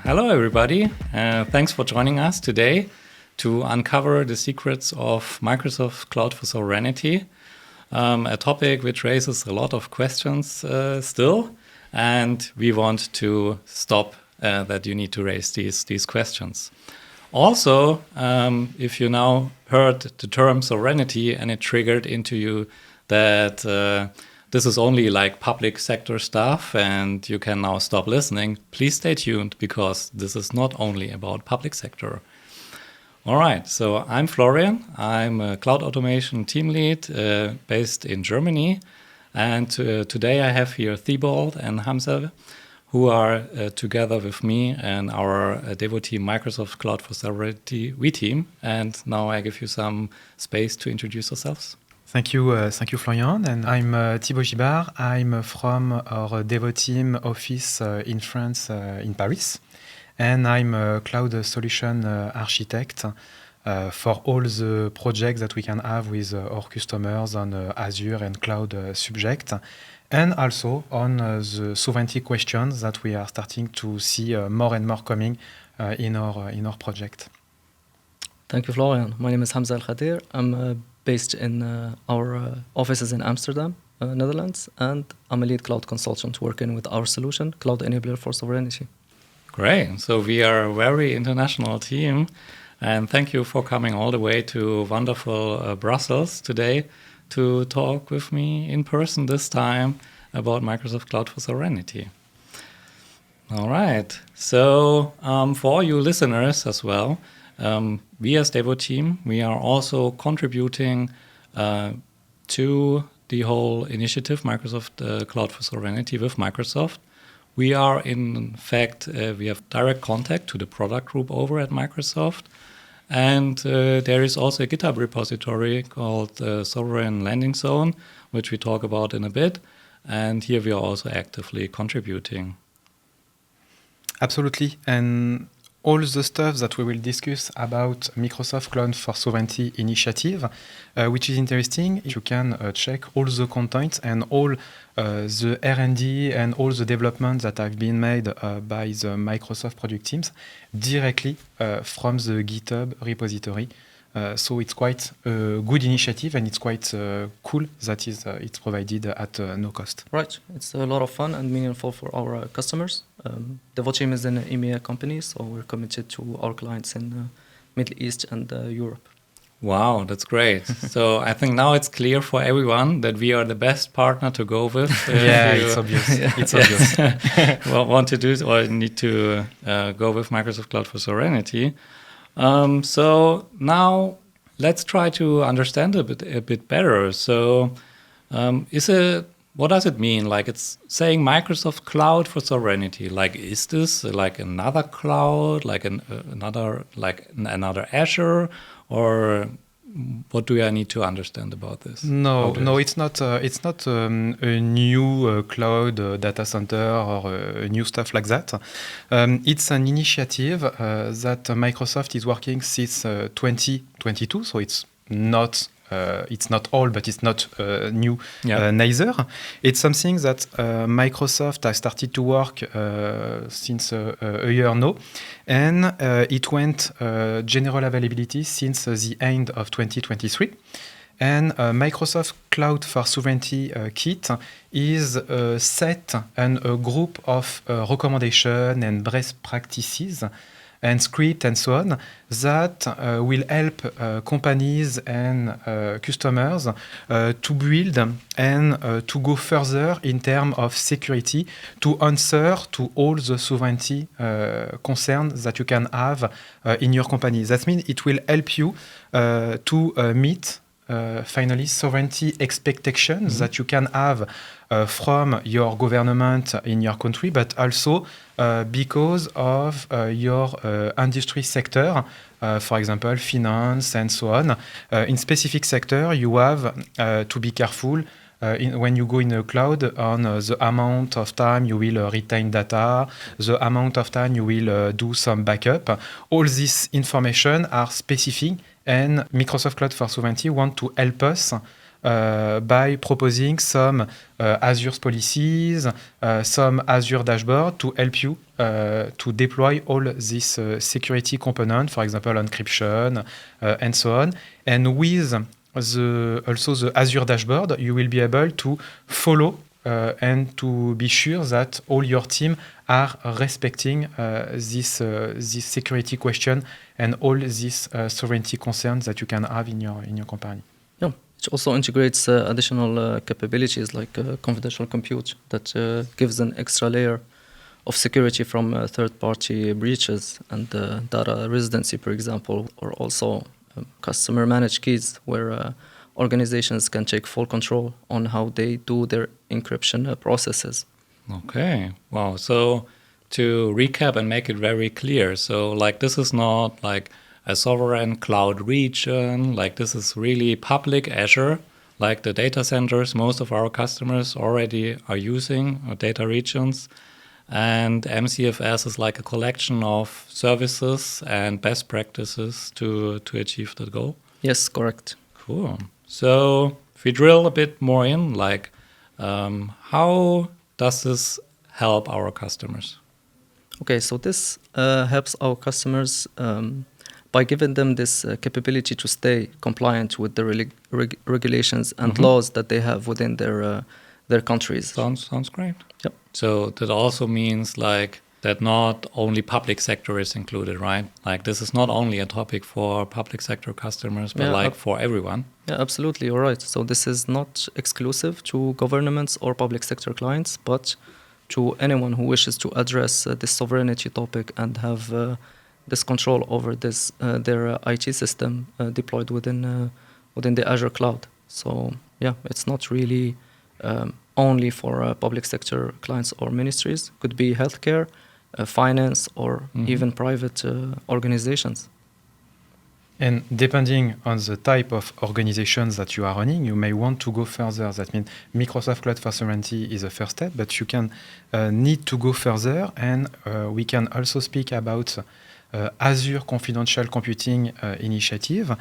Hello, everybody. Thanks for joining us today to uncover the secrets of Microsoft Cloud for Sovereignty, a topic which raises a lot of questions still, and we want to stop that you need to raise these questions. Also, if you now heard the term sovereignty and it triggered into you that this is only like public sector stuff and you can now stop listening, please stay tuned because this is not only about public sector. All right, so I'm Florian. I'm a cloud automation team lead based in Germany. And today I have here Thibault and Hamza, who are together with me and our Devoteam Microsoft Cloud for Sovereignty team. And now I give you some space to introduce yourselves. Thank you, Florian. And I'm Thibault Gibard. I'm from our Devoteam office in France, in Paris. And I'm a cloud solution architect for all the projects that we can have with our customers on Azure and cloud subject. And also on the sovereignty questions that we are starting to see more and more coming in our project. Thank you, Florian. My name is Hamza Al-Khadir. I'm based in our offices in Amsterdam, Netherlands, and I'm a lead cloud consultant working with our solution, Cloud Enabler for Sovereignty. Great. So we are a very international team. And thank you for coming all the way to wonderful Brussels today to talk with me in person this time about Microsoft Cloud for Sovereignty. All right. So for all you listeners as well, we as Devoteam, we are also contributing to the whole initiative, Microsoft Cloud for Sovereignty with Microsoft. We are, in fact, we have direct contact to the product group over at Microsoft. And there is also a GitHub repository called Sovereign Landing Zone, which we talk about in a bit. And here we are also actively contributing. Absolutely. And all the stuff that we will discuss about Microsoft Cloud for Sovereignty initiative, which is interesting, you can check all the content and all the R&D and all the developments that have been made by the Microsoft product teams directly from the GitHub repository. So it's quite a good initiative and it's quite cool that it's provided at no cost. Right. It's a lot of fun and meaningful for our customers. Devoteam is an EMEA company, so we're committed to our clients in Middle East and Europe. Wow, that's great. So I think now it's clear for everyone that we are the best partner to go with. It's obvious. It's obvious. Well, want to do or need to go with Microsoft Cloud for Sovereignty. So now let's try to understand a bit better. So what does it mean? Like it's saying Microsoft Cloud for Sovereignty. Like is this like another cloud, like another Azure, or what do I need to understand about this? No, it's not. It's not a new cloud data center or new stuff like that. It's an initiative that Microsoft is working since 2022. So it's not. It's not old, but it's not new neither. It's something that Microsoft has started to work since a year now, and it went general availability since the end of 2023. And Microsoft Cloud for Sovereignty kit is a set and a group of recommendations and best practices and script and so on that will help companies and customers to build and to go further in terms of security to answer to all the sovereignty concerns that you can have in your company. That means it will help you to meet finally sovereignty expectations that you can have from your government in your country, but also because of your industry sector, for example, finance and so on. In specific sector, you have to be careful when you go in a cloud on the amount of time you will retain data, the amount of time you will do some backup. All this information are specific, and Microsoft Cloud for Sovereignty want to help us by proposing some Azure policies, some Azure dashboard to help you to deploy all this security component, for example, encryption and so on. And with also the Azure dashboard, you will be able to follow and to be sure that all your team are respecting this security question and all these sovereignty concerns that you can have in your company. Yeah, it also integrates additional capabilities like confidential compute that gives an extra layer of security from third-party breaches and data residency, for example, or also customer managed keys where organizations can take full control on how they do their encryption processes. Okay, wow. So to recap and make it very clear, so like this is not like a sovereign cloud region, like this is really public Azure, like the data centers most of our customers already are using, or data regions. And MCFS is like a collection of services and best practices to achieve that goal. Yes, correct. Cool. So if we drill a bit more in, like how does this help our customers? Okay, so this helps our customers by giving them this capability to stay compliant with the regulations and laws that they have within their countries. Sounds great. Yep. So that also means like that not only public sector is included, right? Like this is not only a topic for public sector customers, but for everyone. Yeah, absolutely. You're right. So this is not exclusive to governments or public sector clients, but to anyone who wishes to address this sovereignty topic and have this control over this their IT system deployed within the Azure cloud. So yeah, it's not really only for public sector clients or ministries. Could be healthcare, finance, or even private organizations. And depending on the type of organizations that you are running, you may want to go further. That means Microsoft Cloud for Sovereignty is a first step, but you can need to go further. And we can also speak about Azure Confidential Computing Initiative,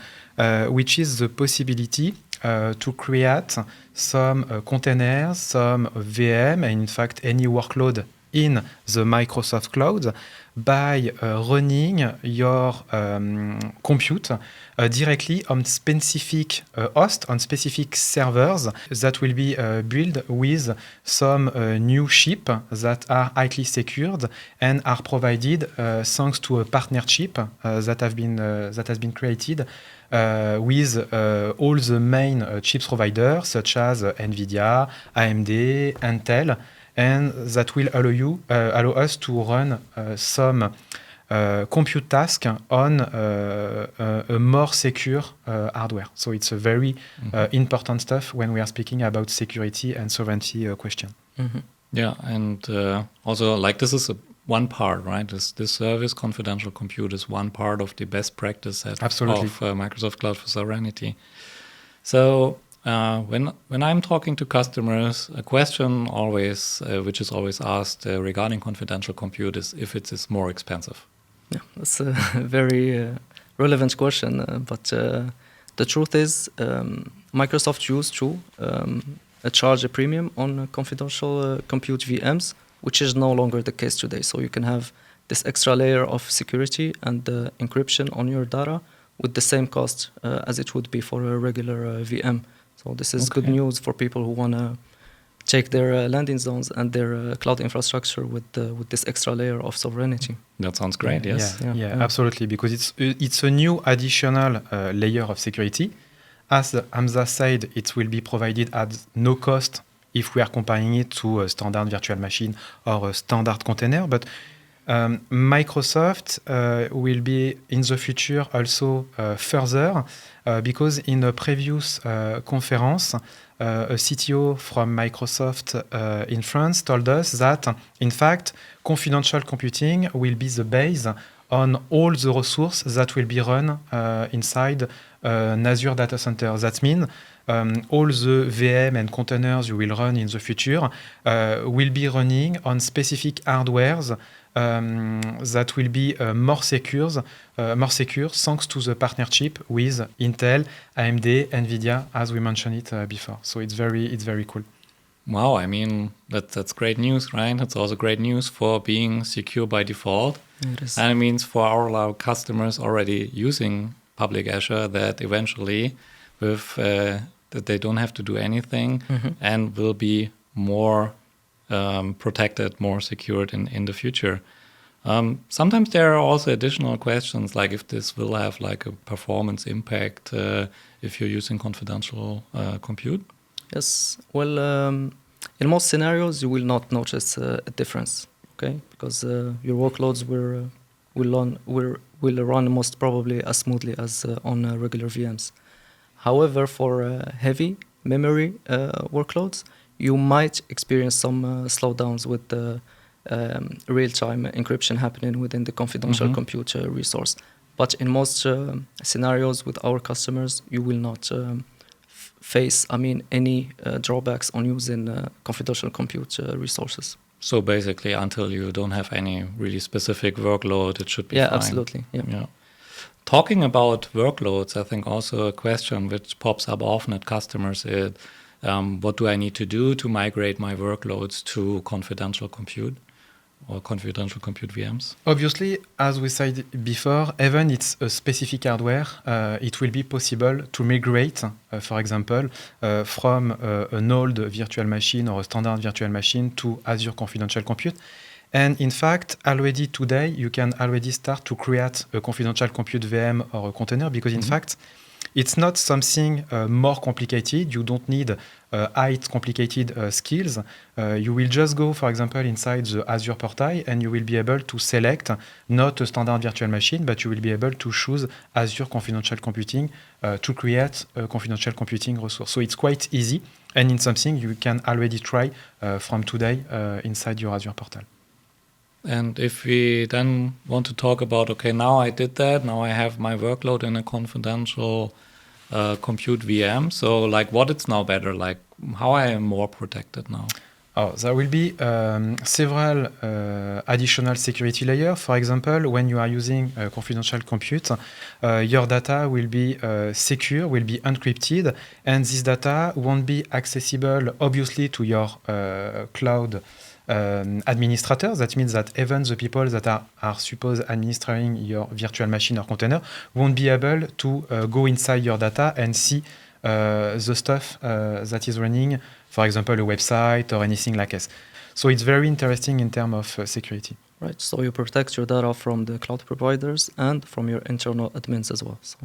which is the possibility to create some containers, some VM, and in fact any workload in the Microsoft Cloud by running your compute directly on specific hosts, on specific servers that will be built with some new chip that are highly secured and are provided thanks to a partnership that has been created with all the main chips providers such as NVIDIA, AMD, Intel, and that will allow us to run some compute task on a more secure hardware. So it's a very important stuff when we are speaking about security and sovereignty question. Yeah, and also like this is one part, right? This service, confidential compute, is one part of the best practice set of Microsoft Cloud for Sovereignty. So when I'm talking to customers, a question always, which is always asked regarding confidential compute, is if it is more expensive. Yeah, that's a very relevant question. But the truth is, Microsoft used to charge a premium on confidential compute VMs, which is no longer the case today. So you can have this extra layer of security and encryption on your data with the same cost as it would be for a regular VM. So this is good news for people who want to take their landing zones and their cloud infrastructure with this extra layer of sovereignty. That sounds great. Yes. Yeah, absolutely, because it's a new additional layer of security. As Hamza said, it will be provided at no cost if we are comparing it to a standard virtual machine or a standard container. But Microsoft will be in the future also further because in a previous conference, a CTO from Microsoft in France told us that, in fact, confidential computing will be the base on all the resources that will be run inside an Azure data center. That means all the VM and containers you will run in the future will be running on specific hardwares that will be more secure thanks to the partnership with Intel, AMD, NVIDIA, as we mentioned it before. So it's very cool. Wow, I mean, that's great news, right? It's also great news for being secure by default. It is. And it means for our customers already using public Azure that eventually that they don't have to do anything and will be more protected, more secured in the future. Sometimes there are also additional questions, like if this will have like a performance impact if you're using confidential compute. Yes. Well, in most scenarios, you will not notice a difference, okay? Because your workloads will run most probably as smoothly as on regular VMs. However, for heavy memory workloads, you might experience some slowdowns with the real-time encryption happening within the confidential compute resource. But in most scenarios with our customers, you will not face, any drawbacks on using confidential compute resources. So basically, until you don't have any really specific workload, it should be fine. Yeah, absolutely. Yeah. Talking about workloads, I think also a question which pops up often at customers is, what do I need to do to migrate my workloads to confidential compute or confidential compute VMs? Obviously, as we said before, even it's a specific hardware, it will be possible to migrate, for example, from an old virtual machine or a standard virtual machine to Azure Confidential Compute. And in fact, already today, you can already start to create a confidential compute VM or a container because, in fact, it's not something more complicated. You don't need complicated skills. You will just go, for example, inside the Azure portal, and you will be able to select not a standard virtual machine, but you will be able to choose Azure Confidential Computing to create a confidential computing resource. So it's quite easy, and it's something you can already try from today inside your Azure portal. And if we then want to talk about, okay, now I did that, now I have my workload in a confidential compute VM. So like what is now better? Like how I am more protected now? There will be several additional security layers. For example, when you are using confidential compute, your data will be secure, will be encrypted, and this data won't be accessible, obviously, to your cloud administrators. That means that even the people that are supposed administering your virtual machine or container won't be able to go inside your data and see the stuff that is running, for example, a website or anything like this. So it's very interesting in terms of security. Right. So you protect your data from the cloud providers and from your internal admins as well. So.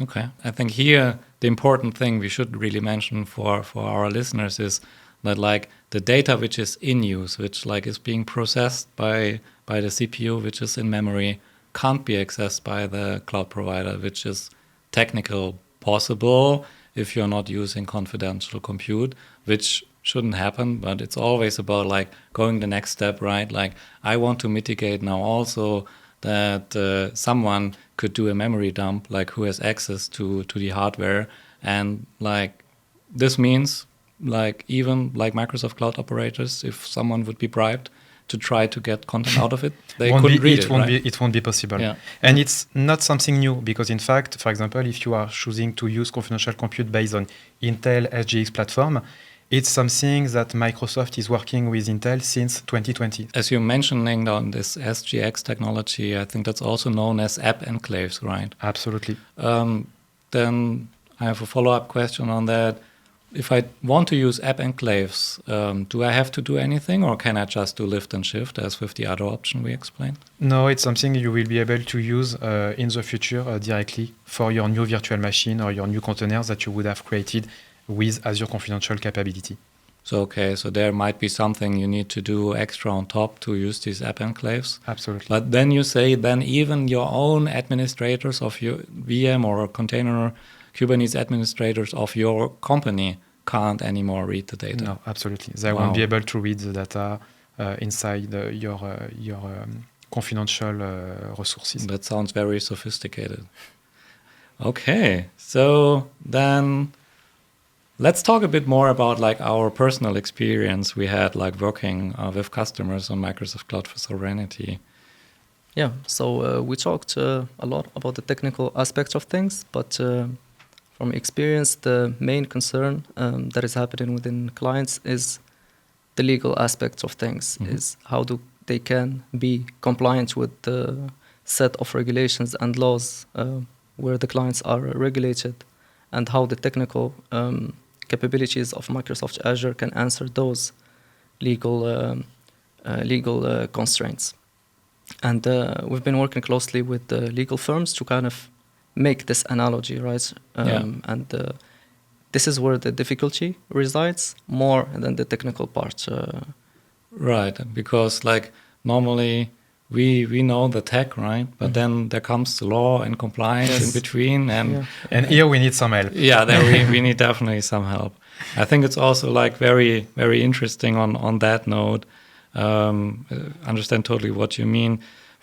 Okay. I think here the important thing we should really mention for our listeners is that like the data which is in use, which like is being processed by the CPU, which is in memory, can't be accessed by the cloud provider, which is technical possible if you're not using confidential compute, which shouldn't happen, but it's always about like going the next step, right? Like I want to mitigate now also that someone could do a memory dump, like who has access to the hardware, and like this means like even like Microsoft Cloud operators, if someone would be bribed to try to get content out of it, they couldn't read it, right? It won't be possible. Yeah. And it's not something new because, in fact, for example, if you are choosing to use confidential compute based on Intel SGX platform, it's something that Microsoft is working with Intel since 2020. As you're mentioning on this SGX technology, I think that's also known as app enclaves, right? Absolutely. Then I have a follow-up question on that. If I want to use app enclaves, do I have to do anything, or can I just do lift and shift as with the other option we explained? No, it's something you will be able to use in the future directly for your new virtual machine or your new containers that you would have created with Azure Confidential capability. So, okay, so there might be something you need to do extra on top to use these app enclaves. Absolutely. But then you say then even your own administrators of your VM or container Kubernetes administrators of your company can't anymore read the data. No, absolutely. They won't be able to read the data inside your confidential resources. That sounds very sophisticated. Okay, so then let's talk a bit more about like our personal experience we had like working with customers on Microsoft Cloud for Sovereignty. Yeah, so we talked a lot about the technical aspects of things, but from experience, the main concern that is happening within clients is the legal aspects of things, is how do they can be compliant with the set of regulations and laws where the clients are regulated, and how the technical capabilities of Microsoft Azure can answer those legal constraints. And we've been working closely with the legal firms to kind of make this analogy, right? And this is where the difficulty resides more than the technical part. Right, because like normally we know the tech, right? But then there comes the law and compliance in between, and here we need some help. Yeah, there we need definitely some help. I think it's also like very, very interesting on that note. Understand totally what you mean.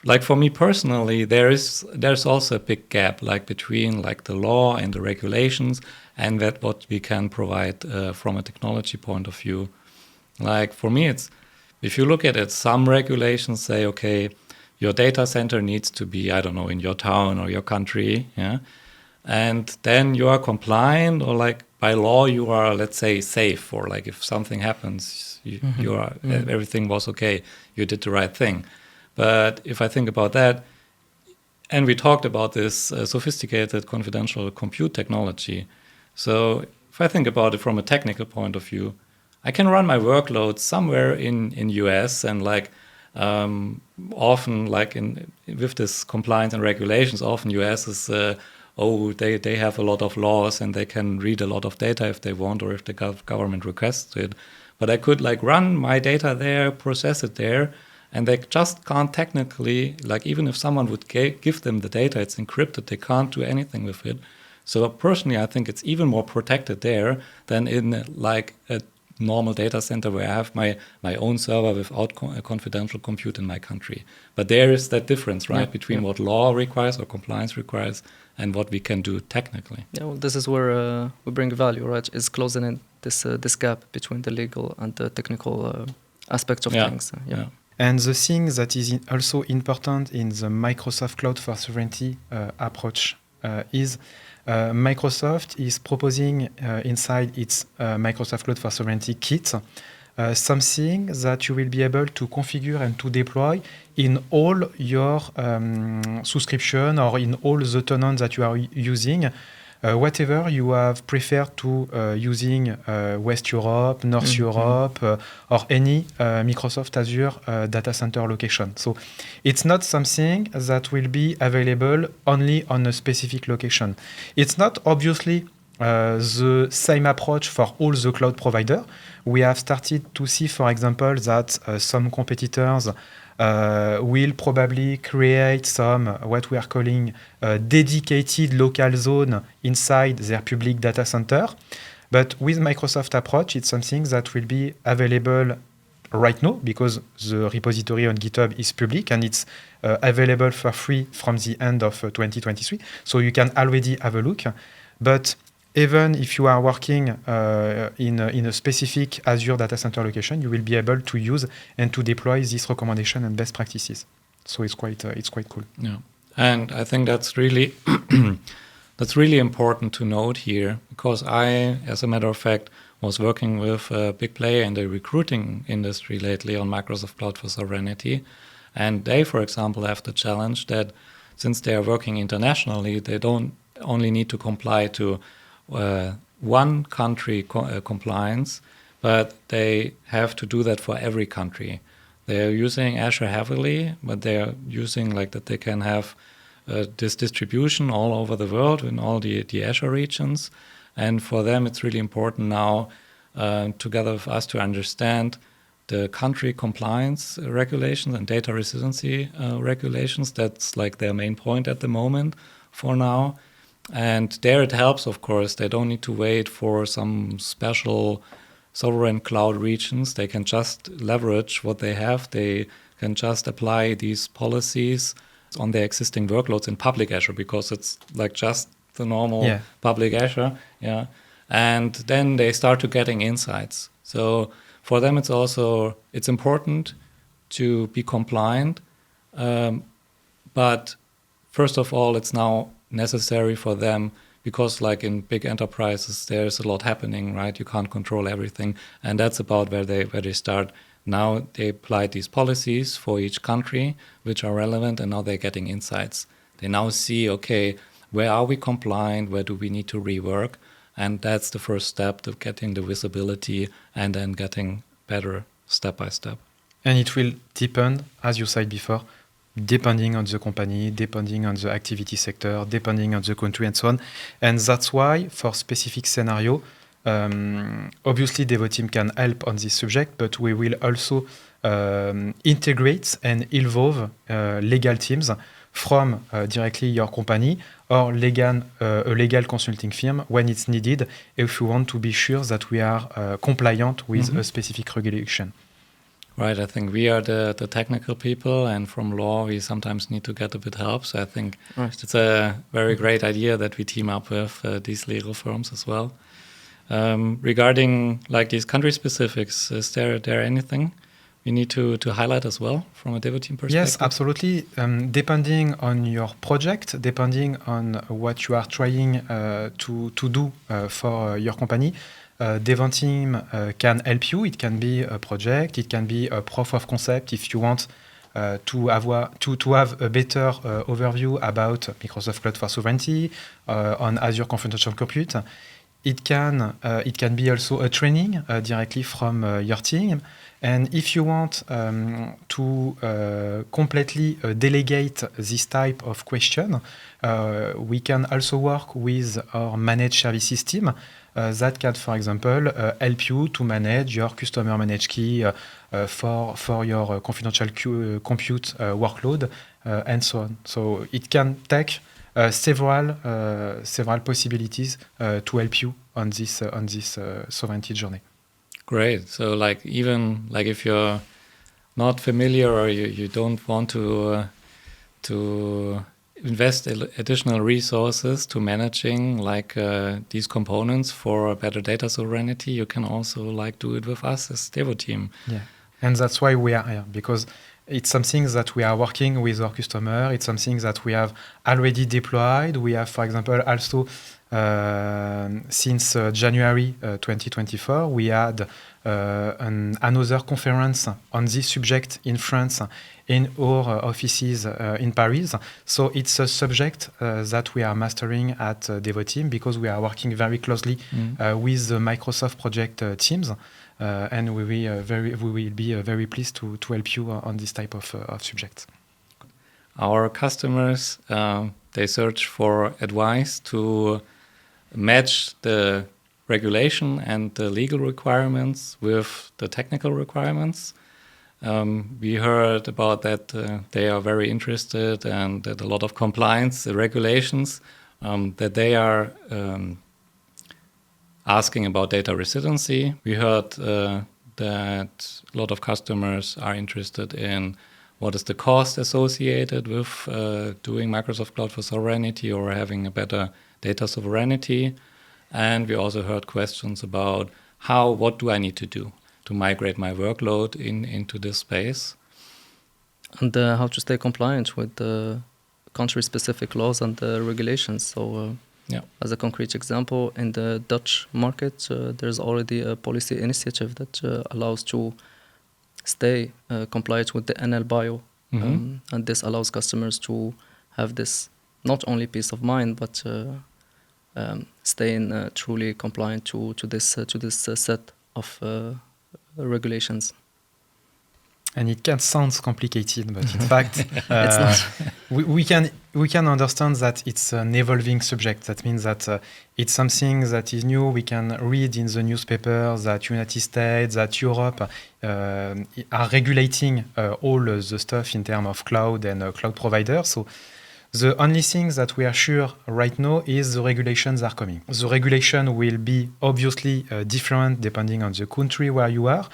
Like for me personally, there's also a big gap like between like the law and the regulations and that what we can provide from a technology point of view. Like for me, it's if you look at it, some regulations say, okay, your data center needs to be, I don't know, in your town or your country, yeah, and then you are compliant, or like by law you are, let's say, safe, or like if something happens, you are everything was okay, you did the right thing. But if I think about that, and we talked about this sophisticated confidential compute technology, so if I think about it from a technical point of view, I can run my workload somewhere in US, and like often like with this compliance and regulations, often US is they have a lot of laws and they can read a lot of data if they want, or if the government requests it. But I could like run my data there, process it there, and they just can't technically, like even if someone would give them the data, it's encrypted, they can't do anything with it. So personally, I think it's even more protected there than in like a normal data center where I have my own server without confidential compute in my country. But there is that difference, right, between what law requires or compliance requires and what we can do technically. Yeah, well, this is where we bring value, right? Is closing in this gap between the legal and the technical aspects of things. And the thing that is also important in the Microsoft Cloud for Sovereignty approach is Microsoft is proposing inside its Microsoft Cloud for Sovereignty kit something that you will be able to configure and to deploy in all your subscription or in all the tenants that you are using. Whatever you have preferred to using West Europe, North Europe, or any Microsoft Azure data center location. So it's not something that will be available only on a specific location. It's not obviously the same approach for all the cloud providers. We have started to see, for example, that some competitors will probably create some what we are calling dedicated local zone inside their public data center. But with Microsoft approach, it's something that will be available right now because the repository on GitHub is public and it's available for free from the end of 2023. So you can already have a look. But even if you are working in a specific Azure data center location, you will be able to use and to deploy this recommendation and best practices. So it's quite cool. Yeah, and I think that's really that's really important to note here, because I, as a matter of fact, was working with a big player in the recruiting industry lately on Microsoft Cloud for Sovereignty, and they, for example, have the challenge that since they are working internationally, they don't only need to comply to one country compliance, but they have to do that for every country. They're using Azure heavily, but they're using like that they can have this distribution all over the world in all the Azure regions. And for them, it's really important now, together with us, to understand the country compliance regulations and data residency regulations. That's like their main point at the moment for now. And there it helps, of course. They don't need to wait for some special sovereign cloud regions, they can just leverage what they have. They can just apply these policies on their existing workloads in public Azure, because it's like just the normal public Azure. Yeah. And then they start to getting insights. So for them, it's important to be compliant. But first of all, it's now necessary for them, because like in big enterprises, there's a lot happening, right? You can't control everything. And that's about where they start. Now they apply these policies for each country, which are relevant, and now they're getting insights. They now see, okay, where are we compliant? Where do we need to rework? And that's the first step to getting the visibility and then getting better step by step. And it will depend, as you said before, depending on the company, depending on the activity sector, depending on the country and so on. And that's why for specific scenario, obviously Devoteam can help on this subject, but we will also integrate and involve legal teams from directly your company or a legal consulting firm when it's needed, if you want to be sure that we are compliant with a specific regulation. Right, I think we are the technical people, and from law we sometimes need to get a bit help. So I think it's a very great idea that we team up with these legal firms as well. Regarding like these country specifics, is there anything we need to highlight as well from a Devoteam perspective? Yes, absolutely. Depending on your project, depending on what you are trying to do for your company, Devoteam can help you. It can be a project, it can be a proof of concept if you want to have a better overview about Microsoft Cloud for Sovereignty on Azure Confidential Compute. It can be also a training directly from your team. And if you want to completely delegate this type of question, we can also work with our managed services team that can, for example, help you to manage your customer managed key for your confidential compute workload and so on. So it can take several possibilities to help you on this sovereignty journey. Great. So like even like if you're not familiar or you don't want to invest additional resources to managing like these components for better data sovereignty, you can also like do it with us as Devoteam. Yeah, and that's why we are here, because it's something that we are working with our customer. It's something that we have already deployed. We have, for example, also since January 2024, we had another conference on this subject in France in our offices in Paris. So it's a subject that we are mastering at Devoteam, because we are working very closely with the Microsoft project teams. And we will be very pleased to help you on this type of subject. Our customers, they search for advice to match the regulation and the legal requirements with the technical requirements. We heard about that they are very interested, and that a lot of compliance regulations that they are asking about data residency. We heard that a lot of customers are interested in what is the cost associated with doing Microsoft Cloud for Sovereignty or having a better data sovereignty. And we also heard questions about what do I need to do to migrate my workload into this space. And how to stay compliant with the country-specific laws and regulations. So as a concrete example, in the Dutch market, there's already a policy initiative that allows to stay compliant with the NL bio. And this allows customers to have this not only peace of mind, but staying truly compliant to this set of regulations. And it can sound complicated, but in fact, we can understand that it's an evolving subject. That means that it's something that is new. We can read in the newspaper that United States, that Europe are regulating all the stuff in terms of cloud and cloud providers. So The only thing that we are sure right now is the regulations are coming. The regulation will be obviously different depending on the country where you are.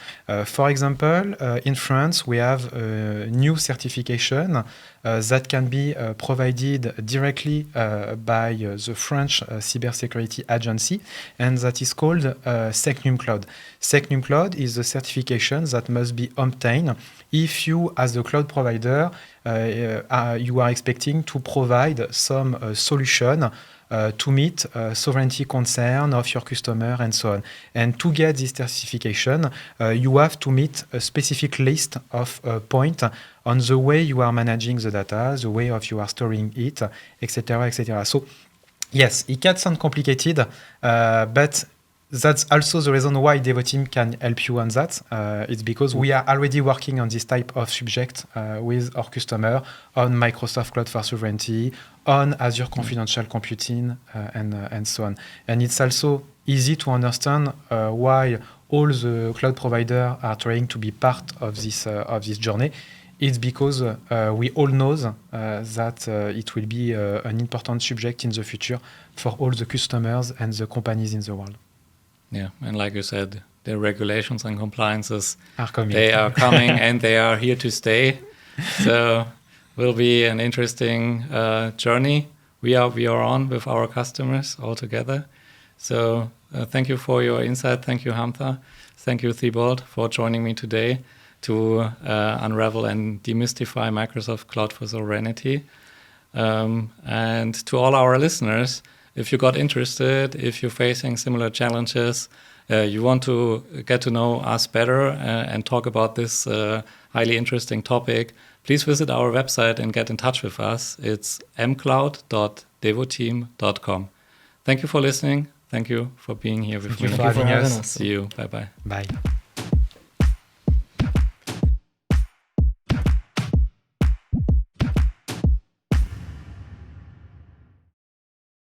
For example, in France, we have a new certification that can be provided directly by the French Cybersecurity Agency, and that is called Secnum Cloud. Secnum Cloud is a certification that must be obtained if you, as a cloud provider, you are expecting to provide some solution to meet sovereignty concern of your customer and so on. And to get this certification, you have to meet a specific list of points on the way you are managing the data, the way of you are storing it, etc., etc. So yes, it can sound complicated, but that's also the reason why Devoteam can help you on that. It's because we are already working on this type of subject with our customer on Microsoft Cloud for Sovereignty, on Azure Confidential Computing, and so on. And it's also easy to understand why all the cloud providers are trying to be part of this journey. It's because we all know that it will be an important subject in the future for all the customers and the companies in the world. Yeah, and like you said, the regulations and compliances are coming. They are coming and they are here to stay. So will be an interesting journey we are on with our customers all together. So thank you for your insight. Thank you, Hamza. Thank you, Thibault, for joining me today to unravel and demystify Microsoft Cloud for Sovereignty. And to all our listeners, if you got interested, if you're facing similar challenges, you want to get to know us better and talk about this highly interesting topic, please visit our website and get in touch with us. It's mcloud.devoteam.com. Thank you for listening. Thank you for being here with me. Thank you for having us. See you. Bye-bye. Bye.